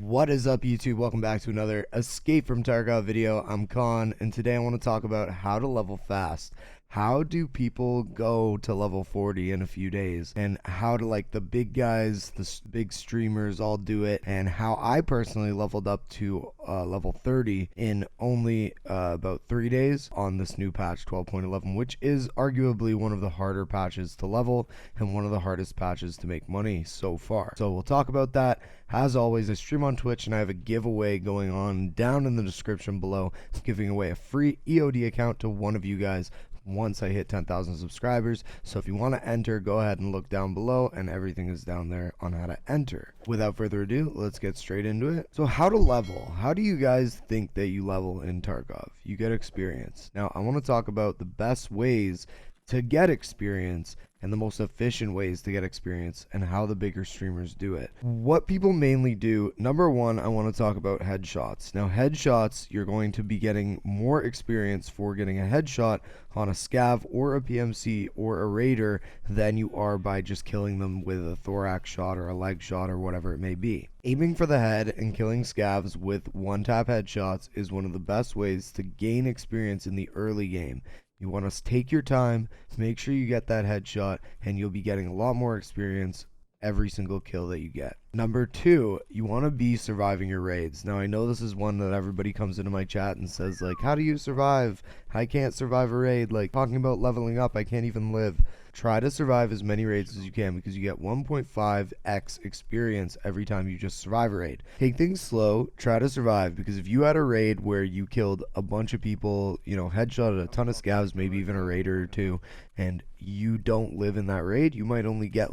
What is up, YouTube? Welcome back to another Escape from Tarkov video. I'm Kawn, and today I want to talk about how to level fast. How do people go to level 40 in a few days, and how do the big guys, the big streamers all do it, and how I personally leveled up to level 30 in only about 3 days on this new patch 12.11, which is arguably one of the harder patches to level and one of the hardest patches to make money so far. So we'll talk about that. As always, I stream on Twitch and I have a giveaway going on down in the description below. I'm giving away a free EOD account to one of you guys once I hit 10,000 subscribers. So if you want to enter, go ahead and look down below, and everything is down there on how to enter. Without further ado, let's get straight into it. So how to level. How do you guys think that you level in Tarkov? You get experience. Now I want to talk about the best ways to get experience and the most efficient ways to get experience and how the bigger streamers do it. What people mainly do, number one, I want to talk about headshots. Now headshots, you're going to be getting more experience for getting a headshot on a scav or a PMC or a raider than you are by just killing them with a thorax shot or a leg shot or whatever it may be. Aiming for the head and killing scavs with one-tap headshots is one of the best ways to gain experience in the early game. You want to take your time, make sure you get that headshot, and you'll be getting a lot more experience every single kill that you get. Number two, you want to be surviving your raids. Now I know this is one that everybody comes into my chat and says how do you survive? I can't survive a raid. Talking about leveling up, I can't even live. Try to survive as many raids as you can because you get 1.5x experience every time you just survive a raid. Take things slow, try to survive, because if you had a raid where you killed a bunch of people, headshotted a ton of scavs, maybe even a raider or two, and you don't live in that raid, you might only get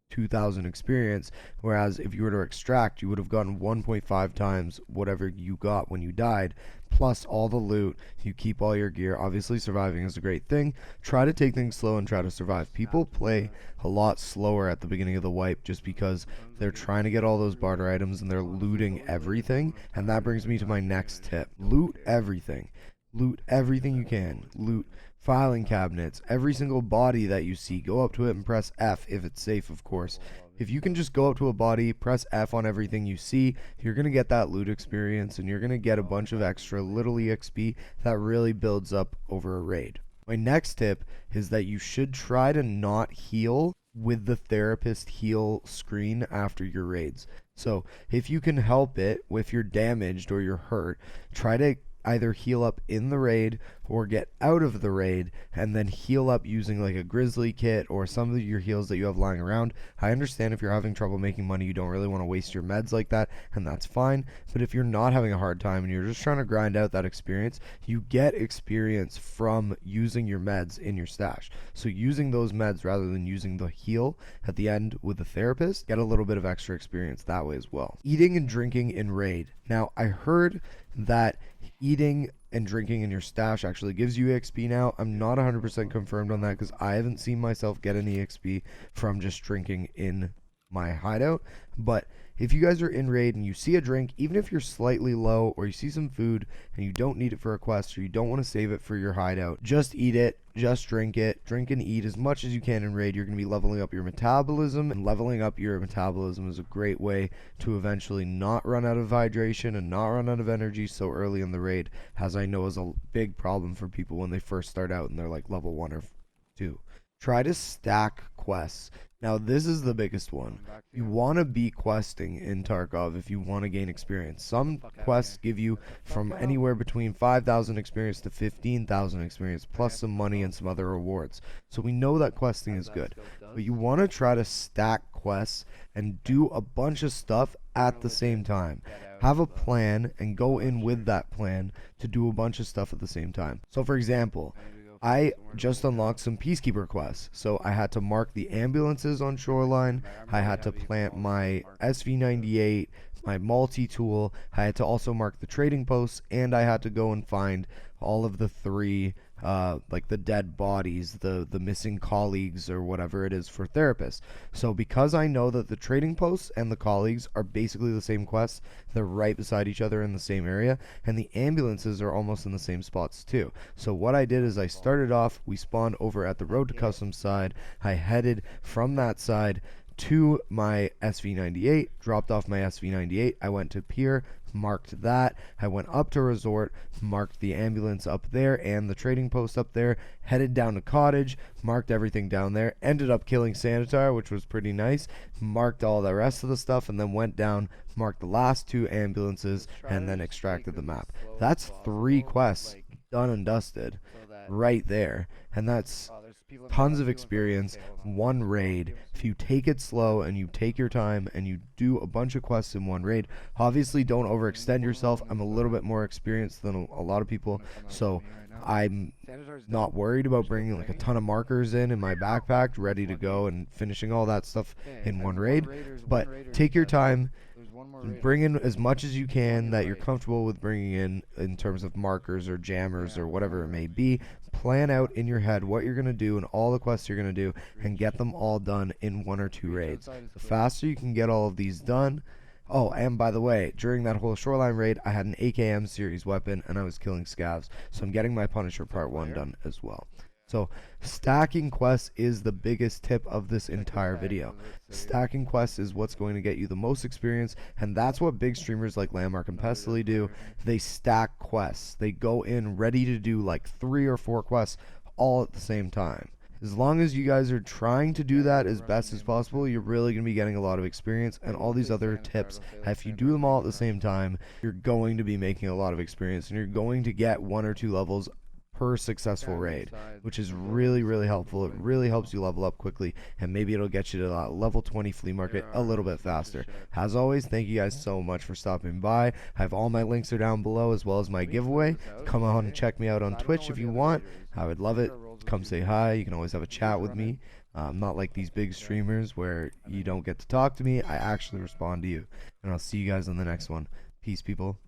2,000 experience, whereas if you were to extract, you would have gotten 1.5 times whatever you got when you died, plus all the loot. You keep all your gear. Obviously surviving is a great thing. Try to take things slow and try to survive. People play a lot slower at the beginning of the wipe just because they're trying to get all those barter items and they're looting everything, and that brings me to my next tip. Loot everything. Loot everything you can. Loot filing cabinets, every single body that you see. Go up to it and press F if it's safe, of course. If you can just go up to a body, press F on everything you see, you're going to get that loot experience, and you're going to get a bunch of extra little EXP that really builds up over a raid. My next tip is that you should try to not heal with the therapist heal screen after your raids. So if you can help it, if you're damaged or you're hurt, try to either heal up in the raid or get out of the raid and then heal up using a grizzly kit or some of your heals that you have lying around. I understand if you're having trouble making money, you don't really want to waste your meds like that, and that's fine. But if you're not having a hard time and you're just trying to grind out that experience, you get experience from using your meds in your stash. So using those meds rather than using the heal at the end with the therapist, get a little bit of extra experience that way as well. Eating and drinking in raid. Now I heard that eating and drinking in your stash actually gives you EXP now. I'm not 100% confirmed on that because I haven't seen myself get any EXP from just drinking in my hideout. But if you guys are in raid and you see a drink, even if you're slightly low or you see some food and you don't need it for a quest or you don't want to save it for your hideout, just eat it, just drink it. Drink and eat as much as you can in raid. You're going to be leveling up your metabolism, and leveling up your metabolism is a great way to eventually not run out of hydration and not run out of energy so early in the raid, as I know is a big problem for people when they first start out and they're level 1 or 2. Try to stack quests. Now this is the biggest one. You want to be questing in Tarkov if you want to gain experience. Some quests give you from anywhere between 5,000 experience to 15,000 experience, plus some money and some other rewards. So we know that questing is good. But you want to try to stack quests and do a bunch of stuff at the same time. Have a plan and go in with that plan to do a bunch of stuff at the same time. So for example, I just unlocked some Peacekeeper quests, so I had to mark the ambulances on Shoreline, I had to plant my SV98, my multi-tool, I had to also mark the trading posts, and I had to go and find all of the three the dead bodies, the missing colleagues or whatever it is for therapists. So because I know that the trading posts and the colleagues are basically the same quests, they're right beside each other in the same area, and the ambulances are almost in the same spots too. So what I did is I started off, we spawned over at the road to custom side, I headed from that side to my SV98, dropped off my SV98. I went to Pier, marked that. I went up to Resort, marked the ambulance up there and the trading post up there, headed down to Cottage, marked everything down there, ended up killing Sanitar, which was pretty nice, marked all the rest of the stuff, and then went down, marked the last 2 ambulances, and then extracted the map. That's 3 quests done and dusted right there, and that's tons of experience, 1 raid. If you take it slow and you take your time and you do a bunch of quests in 1 raid, obviously don't overextend yourself. I'm a little bit more experienced than a lot of people, so I'm not worried about bringing like a ton of markers in my backpack ready to go and finishing all that stuff in 1 raid. But take your time, bring in as much as you can that you're comfortable with bringing in terms of markers or jammers or whatever it may be. Plan out in your head what you're going to do and all the quests you're going to do, and get them all done in 1 or 2 raids. The faster you can get all of these done. Oh, and by the way, during that whole Shoreline raid, I had an AKM series weapon and I was killing scavs, so I'm getting my Punisher Part 1 done as well. So stacking quests is the biggest tip of this entire video. Stacking quests is what's going to get you the most experience, and that's what big streamers like Landmark and Pestily do. They stack quests. They go in ready to do like 3 or 4 quests all at the same time. As long as you guys are trying to do that as best as possible, you're really going to be getting a lot of experience, and all these other tips, if you do them all at the same time, you're going to be making a lot of experience, and you're going to get 1 or 2 levels per successful raid, which is really, really helpful. It really helps you level up quickly, and maybe it'll get you to that level 20 flea market a little bit faster. As always, thank you guys so much for stopping by. I have all my links are down below, as well as my giveaway. Come on and check me out on Twitch if you want. I would love it. Come say hi. You can always have a chat with me. Not like these big streamers where you don't get to talk to me. I actually respond to you, and I'll see you guys on the next one. Peace, people.